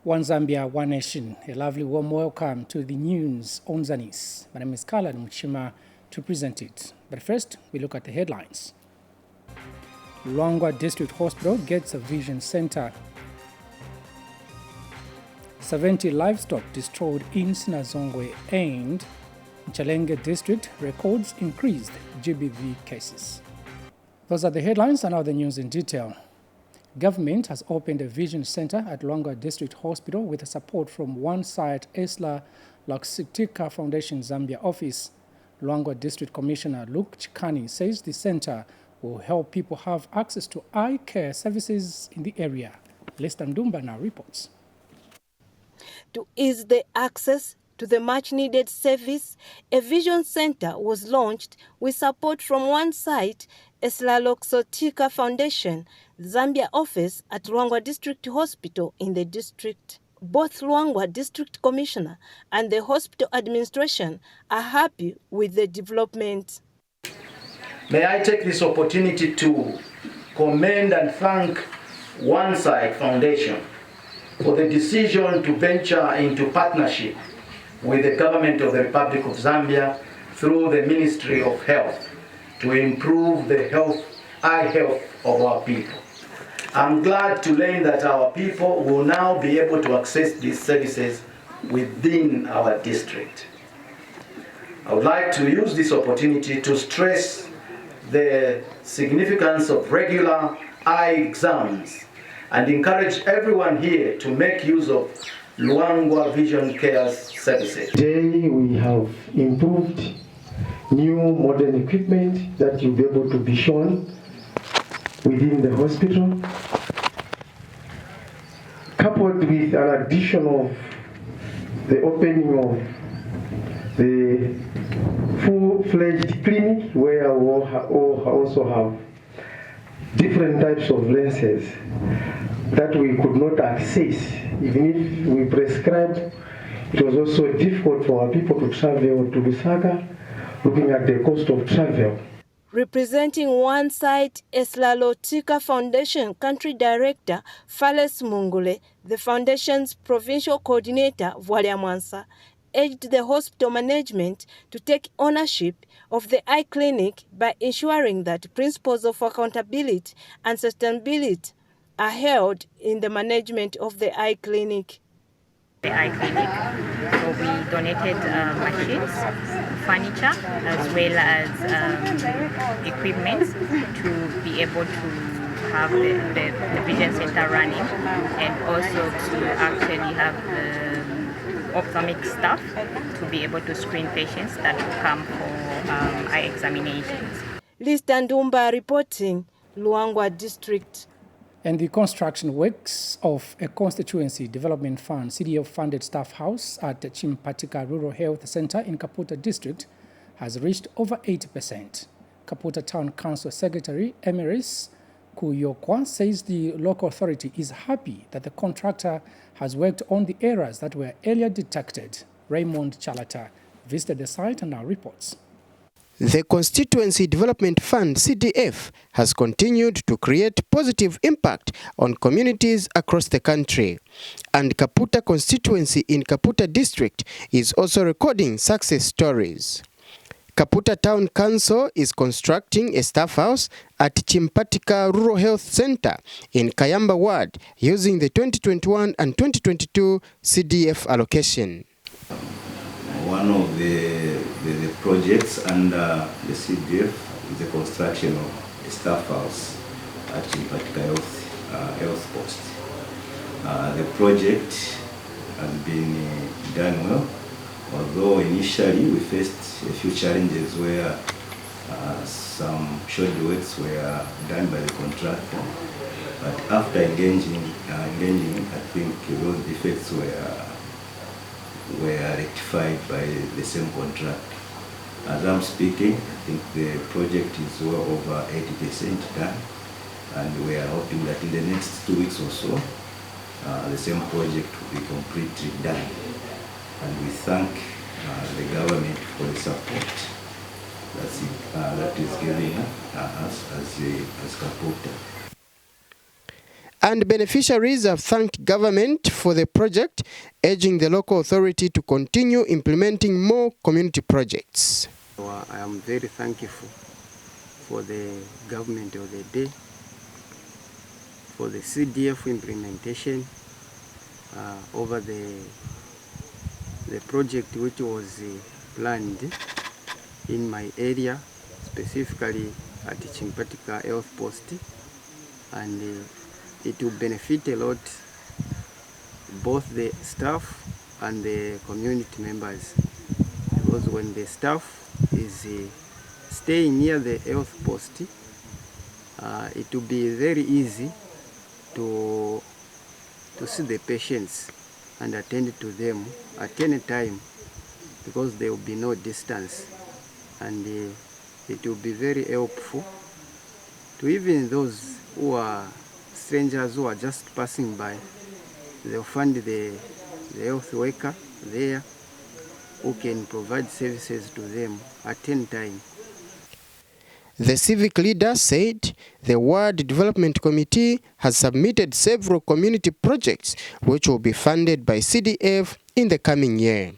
One Zambia, one nation. A lovely warm welcome to the news on Zanis. My name is Kala Muchima to present it. But first, we look at the headlines. Luangwa District Hospital gets a vision center. 70 livestock destroyed in Sinazongwe, and Chalenge District records increased GBV cases. Those are the headlines, and now the news in detail. Government has opened a vision center at Luangwa District Hospital with support from One Sight Esla Loksitika Foundation Zambia office. Luangwa District Commissioner Luke Chikani says the center will help people have access to eye care services in the area. Lester Ndumba now reports. To ease the access to the much-needed service, a vision center was launched with support from One Sight Esla Loksitika Foundation Zambia office at Luangwa District Hospital in the district. Both Luangwa District Commissioner and the hospital administration are happy with the development. May I take this opportunity to commend and thank One Sight Foundation for the decision to venture into partnership with the government of the Republic of Zambia through the Ministry of Health to improve the eye health of our people. I'm glad to learn that our people will now be able to access these services within our district. I would like to use this opportunity to stress the significance of regular eye exams and encourage everyone here to make use of Luangwa Vision Care services. Today we have improved new modern equipment that you'll be able to be shown within the hospital, coupled with an addition of the opening of the full-fledged clinic where we'll also have different types of lenses that we could not access. Even if we prescribed, it was also difficult for our people to travel to Lusaka, looking at the cost of travel. Representing One Sight Esla Loksitika Foundation Country Director Fales Mungule, the foundation's provincial coordinator Vwalia Mwansa urged the hospital management to take ownership of the eye clinic by ensuring that principles of accountability and sustainability are held in the management of the eye clinic. The eye clinic, so we donated machines, furniture, as well as equipment to be able to have the vision center running, and also to actually have the ophthalmic staff to be able to screen patients that come for eye examinations. Lester Ndumba reporting, Luangwa District. And the construction works of a Constituency Development Fund CDF-funded staff house at the Chimpatika Rural Health Center in Kaputa District has reached over 80%. Kaputa Town Council Secretary Emeris Kuyokwa says the local authority is happy that the contractor has worked on the errors that were earlier detected. Raymond Chalata visited the site and now reports. The Constituency Development Fund, CDF, has continued to create positive impact on communities across the country. And Kaputa constituency in Kaputa district is also recording success stories. Kaputa Town Council is constructing a staff house at Chimpatika Rural Health Center in Kayamba Ward using the 2021 and 2022 CDF allocation. One of the projects under the CDF is the construction of a staff house at Chimpatika Health Post. The project has been done well, although initially we faced a few challenges where some short works were done by the contractor. But after engaging, I think those defects were rectified by the same contractor. As I'm speaking, I think the project is well over 80% done, and we are hoping that in the next 2 weeks or so, the same project will be completely done. And we thank the government for the support that is giving us as Kaputa. And beneficiaries have thanked government for the project, urging the local authority to continue implementing more community projects. I am very thankful for the government of the day, for the CDF implementation over the project which was planned in my area, specifically at Chimpatika Health Post, and it will benefit a lot both the staff and the community members, because when the staff is staying near the health post, it will be very easy to see the patients and attend to them at any time, because there will be no distance, and it will be very helpful to even those who are strangers who are just passing by. They'll find the health worker there who can provide services to them at any time. The civic leader said the Ward Development Committee has submitted several community projects which will be funded by CDF in the coming year.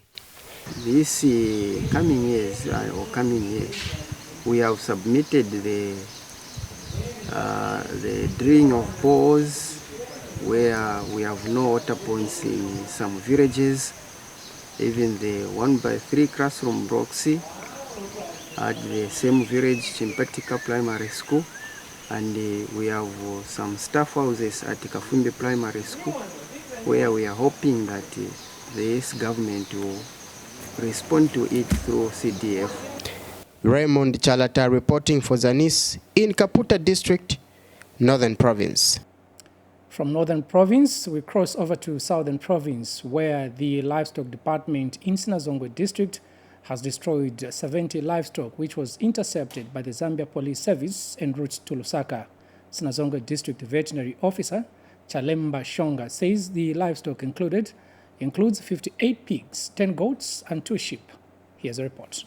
This coming year, we have submitted the drilling of bores where we have no water points in some villages, even the 1x3 classroom blocks at the same village, Chimpatika Primary School, and we have some staff houses at Kafumbi Primary School, where we are hoping that this government will respond to it through CDF. Raymond Chalata reporting for Zanis in Kaputa District, Northern Province. From Northern Province, we cross over to Southern Province, where the Livestock Department in Znbc District has destroyed 70 livestock, which was intercepted by the Zambia Police Service en route to Lusaka. Znbc District Veterinary Officer Chalemba Shonga says the livestock includes 58 pigs, 10 goats, and 2 sheep. Here's a report.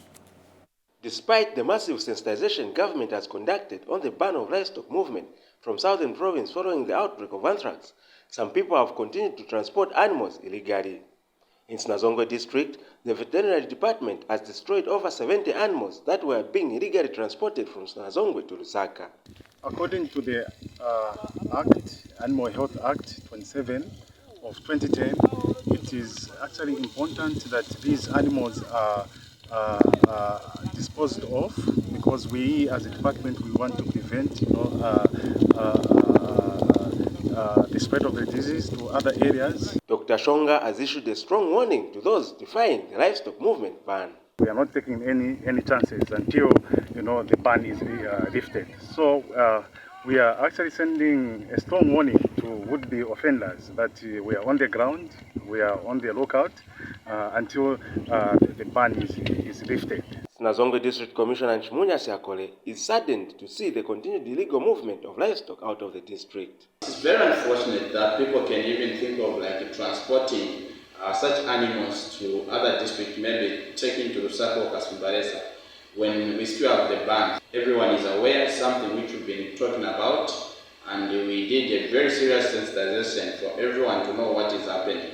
Despite the massive sensitization government has conducted on the ban of livestock movement from Southern Province following the outbreak of anthrax, some people have continued to transport animals illegally. In Znbc District, the Veterinary Department has destroyed over 70 animals that were being illegally transported from Znbc to Lusaka. According to the Animal Health Act 27 of 2010, it is actually important that these animals are disposed of, because we as a department, we want to prevent the spread of the disease to other areas. Dr. Shonga has issued a strong warning to those defying the livestock movement ban. We are not taking any chances until the ban is lifted. So we are actually sending a strong warning to would-be offenders that we are on the ground, we are on the lookout until the ban is lifted. Znbc District Commissioner Chimunya Siakole is saddened to see the continued illegal movement of livestock out of the district. It's very unfortunate that people can even think of transporting such animals to other districts, maybe taking to Lusaka or Kasumbalesa, when we still have the ban. Everyone is aware, something which we've been talking about, and we did a very serious sensitization for everyone to know what is happening.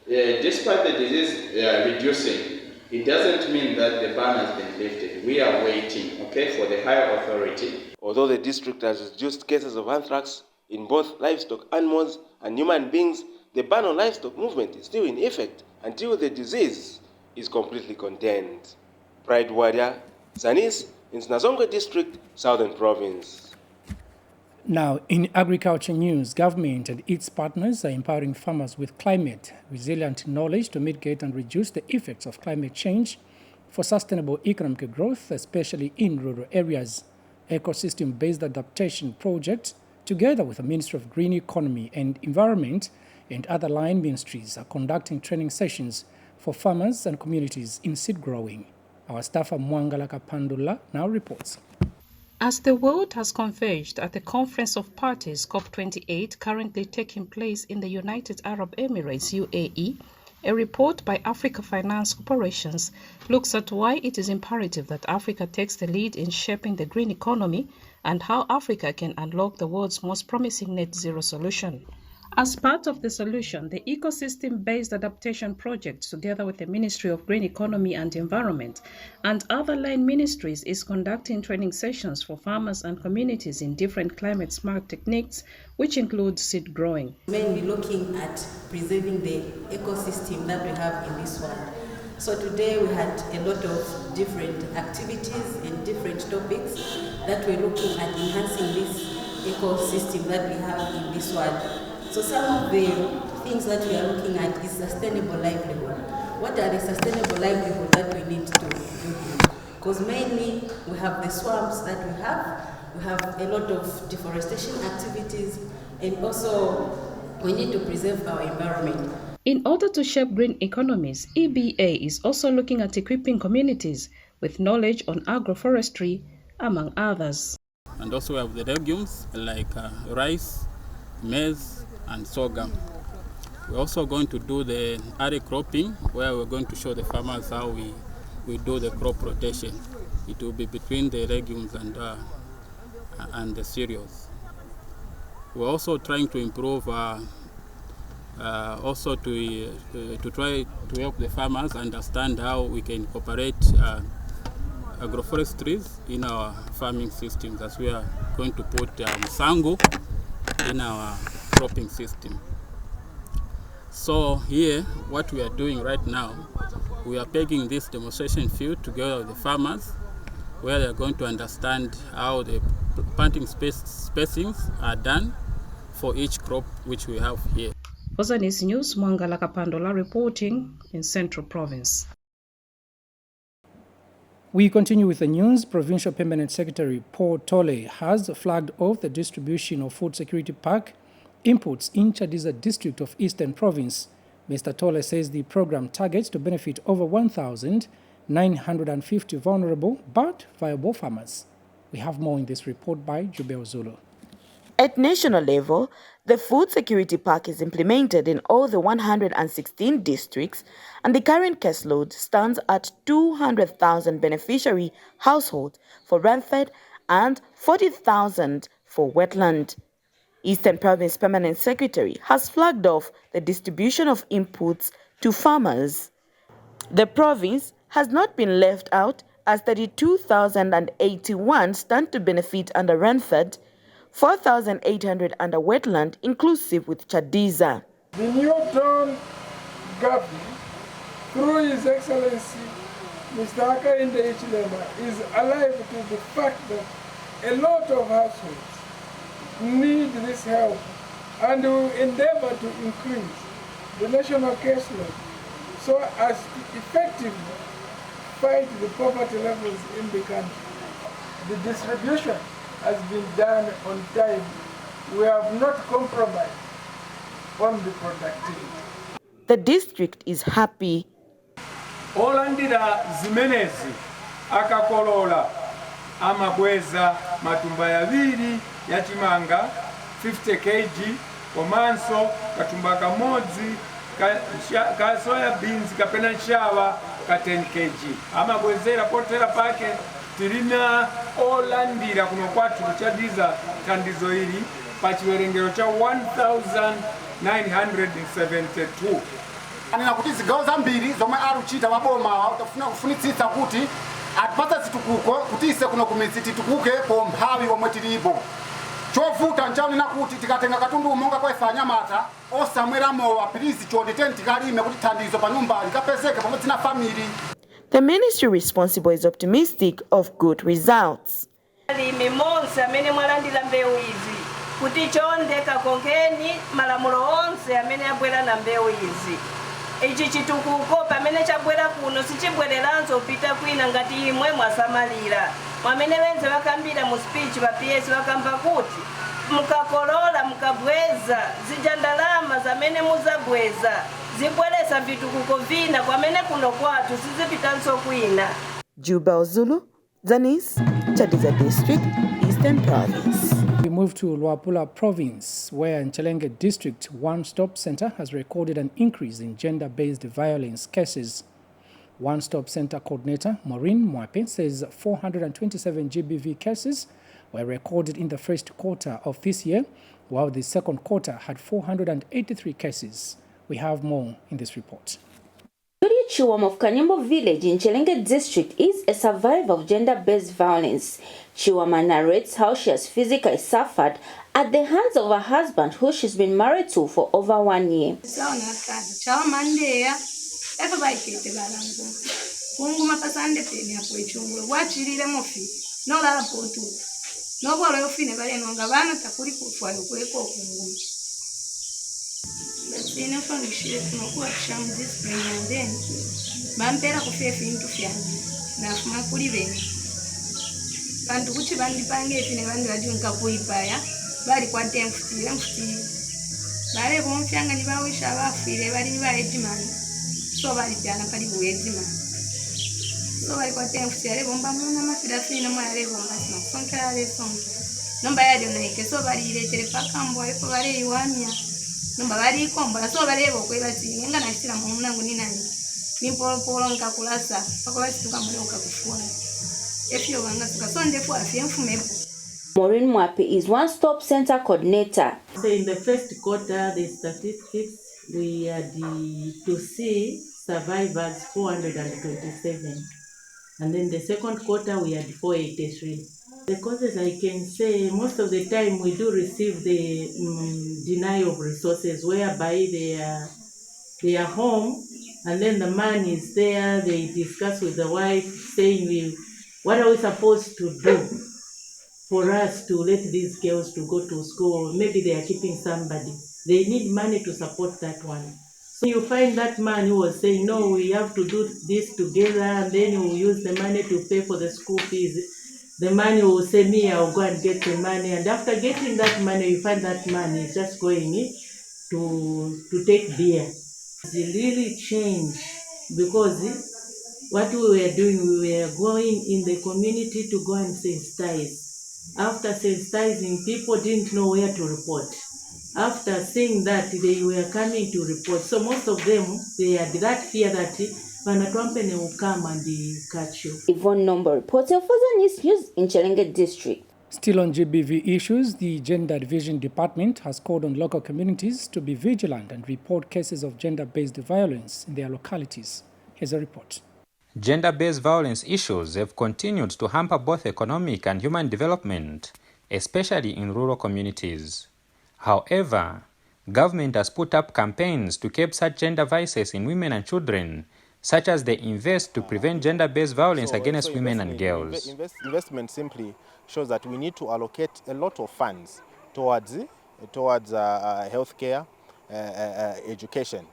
Despite the disease reducing, it doesn't mean that the ban has been lifted. We are waiting, for the higher authority. Although the district has reduced cases of anthrax in both livestock animals and human beings, the ban on livestock movement is still in effect until the disease is completely contained. Pride Warrior, Zanis, in Znbc District, Southern Province. Now, in agriculture news, government and its partners are empowering farmers with climate-resilient knowledge to mitigate and reduce the effects of climate change for sustainable economic growth, especially in rural areas. Ecosystem-based adaptation project, together with the Ministry of Green Economy and Environment and other line ministries, are conducting training sessions for farmers and communities in seed growing. Our staffer Mwangala Kapandula now reports. As the world has converged at the Conference of Parties COP28 currently taking place in the United Arab Emirates, UAE, A report by Africa Finance Corporations looks at why it is imperative that Africa takes the lead in shaping the green economy and how Africa can unlock the world's most promising net zero solution. As part of the solution, the ecosystem-based adaptation project, together with the Ministry of Green Economy and Environment and other line ministries, is conducting training sessions for farmers and communities in different climate-smart techniques, which include seed growing. Mainly looking at preserving the ecosystem that we have in this world. So today we had a lot of different activities and different topics that we're looking at enhancing this ecosystem that we have in this world. So some of the things that we are looking at is sustainable livelihood. What are the sustainable livelihood that we need to do here? Because mainly we have the swamps that we have a lot of deforestation activities, and also we need to preserve our environment. In order to shape green economies, EBA is also looking at equipping communities with knowledge on agroforestry, among others. And also we have the legumes like rice, maize, and sorghum. We're also going to do the early cropping, where we're going to show the farmers how we do the crop rotation. It will be between the legumes and the cereals. We're also trying to improve, also to try to help the farmers understand how we can incorporate agroforestry in our farming systems, as we are going to put sango in our cropping system. So here, what we are doing right now, we are pegging this demonstration field together with the farmers, where they are going to understand how the planting spacings are done for each crop which we have here. For Zanis News, Mwangala Kapandola reporting in Central Province. We continue with the news. Provincial Permanent Secretary Paul Tole has flagged off the distribution of food security pack inputs in Chadiza district of Eastern Province. Mr. Tole says the program targets to benefit over 1,950 vulnerable but viable farmers. We have more in this report by Jubeo Zulu. At national level, the food security pack is implemented in all the 116 districts, and the current caseload stands at 200,000 beneficiary households for Ranford and 40,000 for Wetland. Eastern Province Permanent Secretary has flagged off the distribution of inputs to farmers. The province has not been left out, as 32,081 stand to benefit under Ranford, 4,800 under Wetland, inclusive with Chadiza. The new town government, through His Excellency Mr. Hakainde Hichilema, is alive to the fact that a lot of households need this help, and will endeavor to increase the national caseload so as to effectively fight the poverty levels in the country. The distribution has been done on time. We have not compromised on the productivity. The district is happy. Olandira zimenezi akakolola amagweza matumba yabiri yachimanga 50 kg komanso katumba kamodzi ka soya beans kapena nshava ka 10 kg amagwezera potera pake tilina olandira kuno kwathu Chadiza thandizo ili pa chiwerengero cha 1972. Anena kuti zigawo zambiri zomwe aruchita waboma kufunitsitsa kuti atipatsa zitukuko kuti ise kuno kumidzi titukuke pomphawi omwe tilipo. Chovuta nchaonena kuti tikatenga katundu monga kwa ife anyamata osamwera mowa pilizi chonditeni tikalime kuti thandizo pa nyumba likapezeke pamodzi na family. The ministry responsible is optimistic of good results. Alimi monse amene mwalandira mbewu izi kuti chonde kakongeni malamulo onse amene abwera na mbewu izi. Ichi chitukuko pamene chabwera kuno sichibwereranso pita kwina ngati imwe mwasamalira. Mwamene wenze wakambira mu speech pa PS wakamba kuti mukakolola mukabweza zija ndalama zamene muzabweza zibweresa vitukuko vina kwamene kuno kwathu sizipitanso kwina. Jubeo Zulu, Zanis, Chadiza District, Eastern Province. move to Luapula province, where Nchelenge district one-stop center has recorded an increase in gender-based violence cases. One-stop center coordinator Maureen Mwape says 427 GBV cases were recorded in the first quarter of this year, while the second quarter had 483 cases. We have more in this report. Julia Chiwam of Kanyambo village in Nchelenge district is a survivor of gender-based violence. Chiwama narrates how she has physically suffered at the hands of her husband, who she's been married to for over 1 year. Bantu kuti bandipange ifine vandu vatiunga kuipaya bali kwatemfutire bale bomfyanga ni bawisha bafire bali baedimani so bali jana pali buedimani so bali kwatemfutire bomba muna mafira fina mwale bomba sonka ale sonka nomba yali onaike so bali iletere pakambo epo bali iwamya nomba bali ikombola so bali ebo kwebati nga nashira munangu ni nani nimpolo nkakulasa pakola situka mule ukakufua. Maureen Mwape is one-stop center coordinator. So in the first quarter, the statistics, we had to see survivors 427. And then the second quarter, we had 483. The causes, I can say, most of the time we do receive the denial of resources, whereby they are home, and then the man is there, they discuss with the wife, saying, what are we supposed to do for us to let these girls to go to school? Maybe they are keeping somebody. They need money to support that one. So you find that man who was saying, no, we have to do this together, and then we'll use the money to pay for the school fees. The man will say, me, I'll go and get the money. And after getting that money, you find that man is just going to take beer. It really changed because what we were doing, we were going in the community to go and sensitize. After sensitizing, people didn't know where to report. After seeing that, they were coming to report. So most of them, they had that fear that Vanatwampene will come and catch you. Yvonne Nomba reporting for Zanis News in Nchelenge district. Still on GBV issues, the Gender Division Department has called on local communities to be vigilant and report cases of gender-based violence in their localities. Here's a report. Gender-based violence issues have continued to hamper both economic and human development, especially in rural communities. However, government has put up campaigns to curb such gender vices in women and children, such as the Invest to prevent gender-based violence against women and girls. Investment simply shows that we need to allocate a lot of funds towards healthcare, education.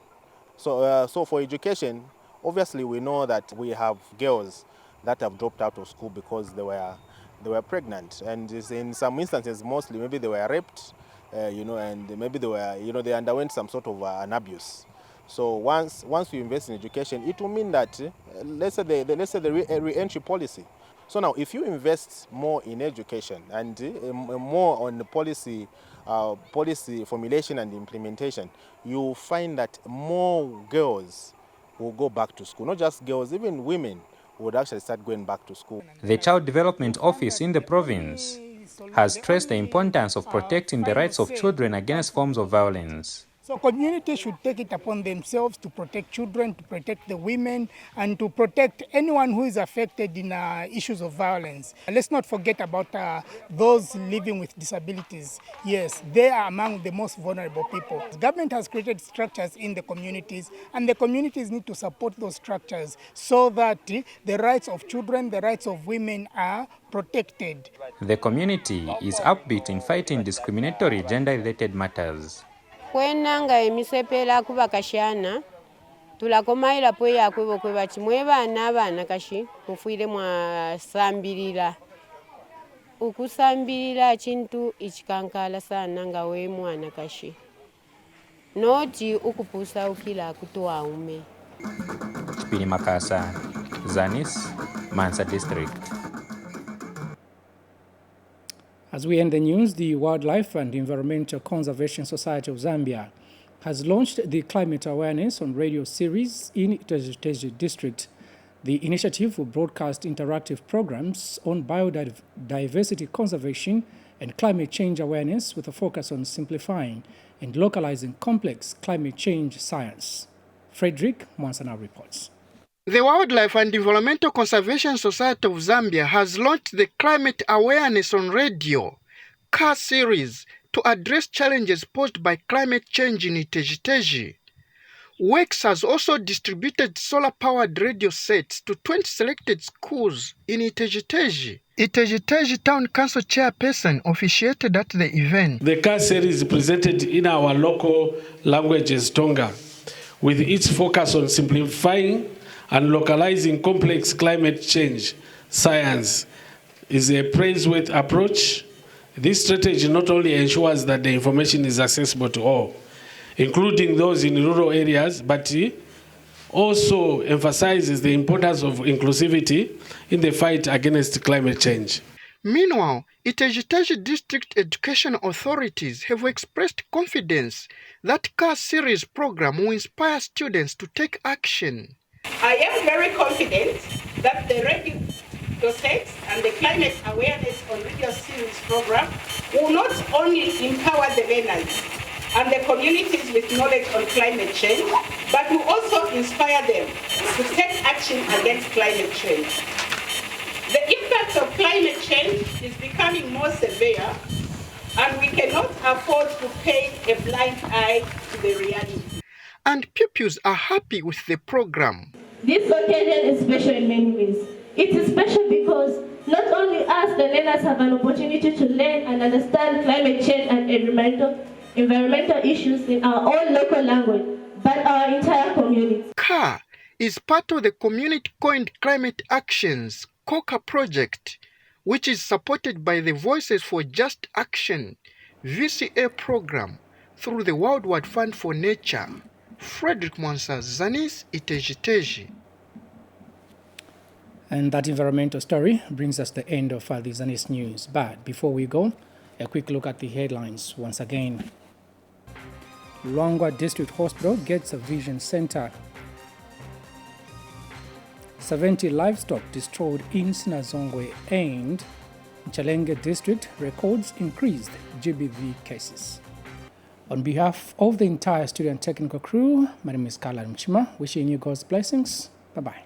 So for education, obviously, we know that we have girls that have dropped out of school because they were pregnant, and in some instances, mostly maybe they were raped, and maybe they underwent some sort of an abuse. So once we invest in education, it will mean that let's say the re-entry policy. So now, if you invest more in education and more on the policy formulation and implementation, you will find that more girls will go back to school. Not just girls, even women would actually start going back to school. The Child Development Office in the province has stressed the importance of protecting the rights of children against forms of violence. So communities should take it upon themselves to protect children, to protect the women, and to protect anyone who is affected in issues of violence. Let's not forget about those living with disabilities. Yes, they are among the most vulnerable people. The government has created structures in the communities, and the communities need to support those structures so that the rights of children, the rights of women are protected. The community is upbeat in fighting discriminatory gender-related matters. Kwenanga emisepela kuba kashana tulakomaila pwe yakwebo kwe bachimwe bana kashi mufuire mwa sambirira ukusambirira chintu ichikankala sana nga we mwana kashi noti ukupusa ukila kutoa ume. Chipini Makasa, Zanis, Mansa District. As we end the news, the Wildlife and Environmental Conservation Society of Zambia has launched the Climate Awareness on Radio series in Iteji District. The initiative will broadcast interactive programs on biodiversity conservation and climate change awareness with a focus on simplifying and localizing complex climate change science. Frederick Mwansana reports. The Wildlife and Environmental Conservation Society of Zambia has launched the Climate Awareness on Radio CAR series to address challenges posed by climate change in Iteji. WEX has also distributed solar-powered radio sets to 20 selected schools in Iteji. Iteji Town Council Chairperson officiated at the event. The CAR series is presented in our local languages, Tonga, with its focus on simplifying and localizing complex climate change science. Is a praiseworthy approach. This strategy not only ensures that the information is accessible to all, including those in rural areas, but also emphasizes the importance of inclusivity in the fight against climate change. Meanwhile, Iteji District Education Authorities have expressed confidence that CAR series program will inspire students to take action. I am very confident that the radio sets and the climate awareness on radio series program will not only empower the learners and the communities with knowledge on climate change, but will also inspire them to take action against climate change. The impact of climate change is becoming more severe, and we cannot afford to pay a blind eye to the reality. And pupils are happy with the program. This occasion is special in many ways. It is special because not only us, the learners, have an opportunity to learn and understand climate change and environmental issues in our own local language, but our entire community. CAR is part of the community-coined Climate Actions COCA project, which is supported by the Voices for Just Action VCA program through the Worldwide Fund for Nature. Frederick Mwansa, Zanis, Iteji. And that environmental story brings us to the end of the Zanis news. But before we go, a quick look at the headlines once again. Luangwa District Hospital gets a vision center. 70 livestock destroyed in Znbc, and Challenge District records increased GBV cases. On behalf of the entire student technical crew, my name is Carla Mchima, wishing you God's blessings. Bye-bye.